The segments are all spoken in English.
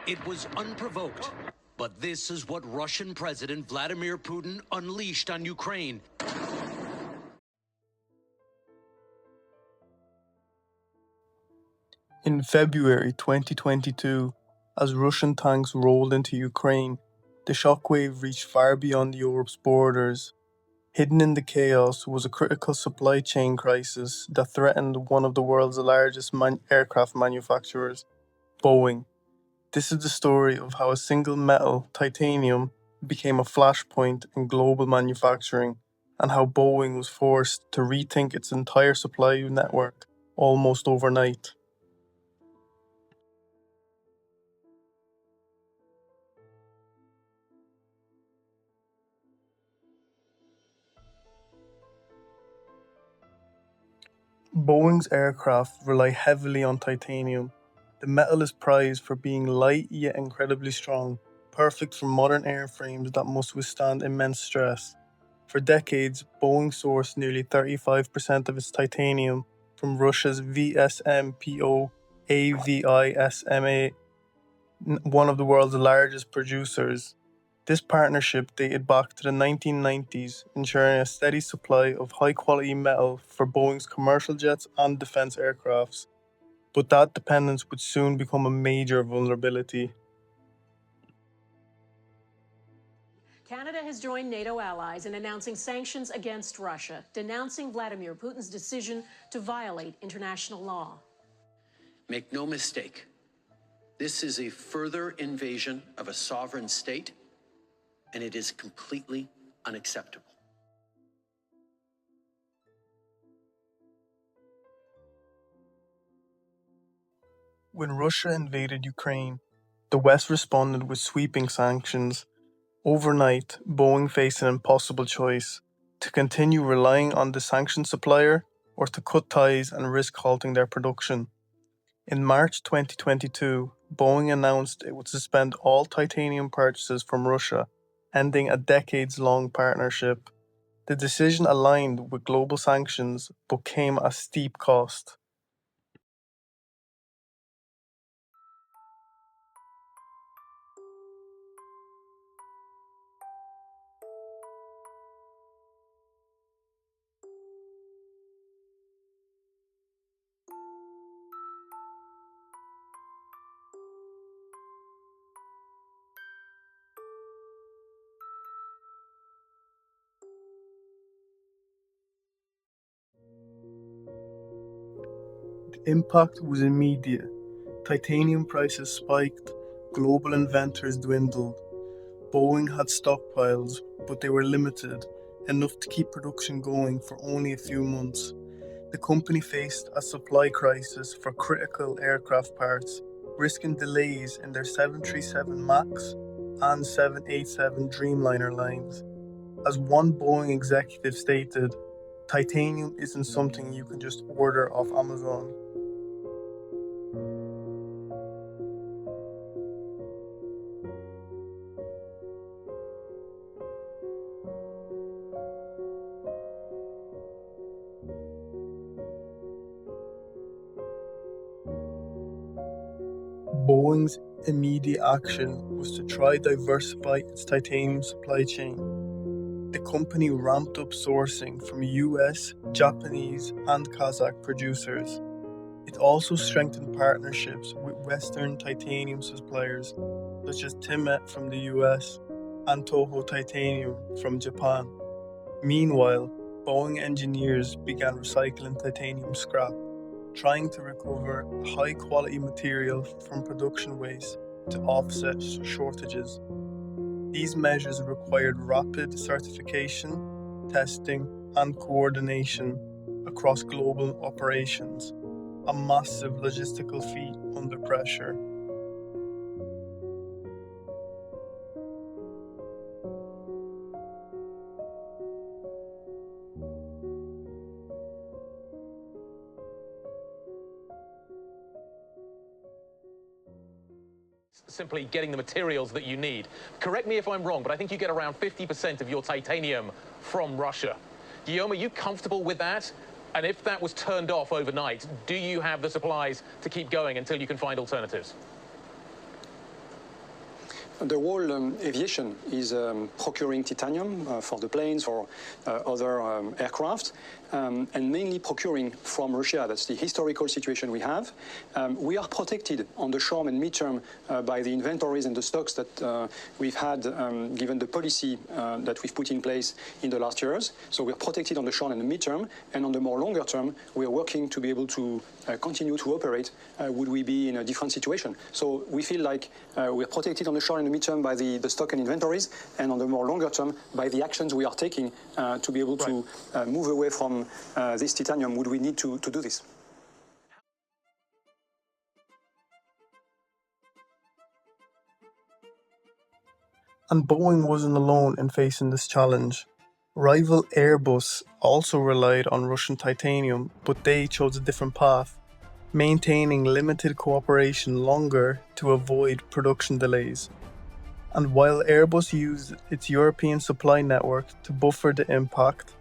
It was unprovoked. But this is what Russian President Vladimir Putin unleashed on Ukraine. In February 2022, as Russian tanks rolled into Ukraine, the shockwave reached far beyond Europe's borders. Hidden in the chaos was a critical supply chain crisis that threatened one of the world's largest aircraft manufacturers, Boeing. This is the story of how a single metal, titanium, became a flashpoint in global manufacturing, and how Boeing was forced to rethink its entire supply network almost overnight. Boeing's aircraft rely heavily on titanium. The metal is prized for being light yet incredibly strong, perfect for modern airframes that must withstand immense stress. For decades, Boeing sourced nearly 35% of its titanium from Russia's VSMPO AVISMA, one of the world's largest producers. This partnership dated back to the 1990s, ensuring a steady supply of high quality metal for Boeing's commercial jets and defense aircrafts. But that dependence would soon become a major vulnerability. Canada has joined NATO allies in announcing sanctions against Russia, denouncing Vladimir Putin's decision to violate international law. Make no mistake, this is a further invasion of a sovereign state, and it is completely unacceptable. When Russia invaded Ukraine, the West responded with sweeping sanctions. Overnight, Boeing faced an impossible choice: to continue relying on the sanctioned supplier or to cut ties and risk halting their production. In March 2022, Boeing announced it would suspend all titanium purchases from Russia, ending a decades-long partnership. The decision aligned with global sanctions but came at a steep cost. The impact was immediate. Titanium prices spiked, global inventors dwindled. Boeing had stockpiles, but they were limited, enough to keep production going for only a few months. The company faced a supply crisis for critical aircraft parts, risking delays in their 737 MAX and 787 Dreamliner lines. As one Boeing executive stated, titanium isn't something you can just order off Amazon. Boeing's immediate action was to try diversify its titanium supply chain. The company ramped up sourcing from US, Japanese, and Kazakh producers. It also strengthened partnerships with Western titanium suppliers such as Timet from the US and Toho Titanium from Japan. Meanwhile, Boeing engineers began recycling titanium scrap, trying to recover high-quality material from production waste to offset shortages. These measures required rapid certification, testing, and coordination across global operations, a massive logistical feat under pressure. Simply getting the materials that you need. Correct me if I'm wrong, but I think you get around 50% of your titanium from Russia. Guillaume, are you comfortable with that? And if that was turned off overnight, do you have the supplies to keep going until you can find alternatives? The whole aviation is procuring titanium for the planes or other aircraft, and mainly procuring from Russia. That's the historical situation we have. We are protected on the short and midterm by the inventories and the stocks that we've had, given the policy that we've put in place in the last years. So we're protected on the short and the midterm, and on the more longer term, we're working to be able to continue to operate would we be in a different situation. So we feel like we're protected on the short and the midterm by the stock and inventories, and on the more longer term by the actions we are taking to be able to move away from this titanium would we need to do this. And Boeing wasn't alone in facing this challenge. Rival Airbus also relied on Russian titanium, but they chose a different path, maintaining limited cooperation longer to avoid production delays. And while Airbus used its European supply network to buffer the impact,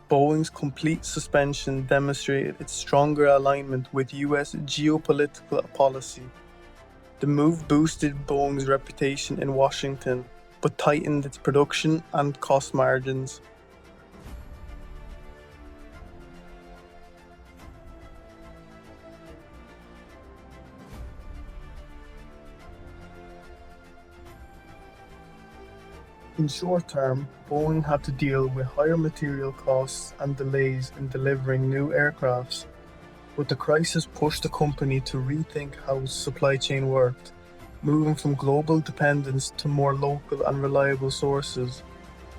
Boeing's complete suspension demonstrated its stronger alignment with US geopolitical policy. The move boosted Boeing's reputation in Washington, but tightened its production and cost margins. In short term, Boeing had to deal with higher material costs and delays in delivering new aircrafts, but the crisis pushed the company to rethink how its supply chain worked, moving from global dependence to more local and reliable sources.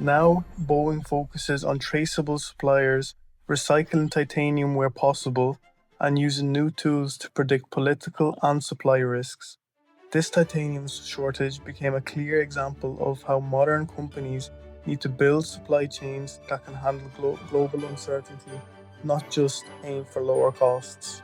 Now, Boeing focuses on traceable suppliers, recycling titanium where possible, and using new tools to predict political and supply risks. This titanium shortage became a clear example of how modern companies need to build supply chains that can handle global uncertainty, not just aim for lower costs.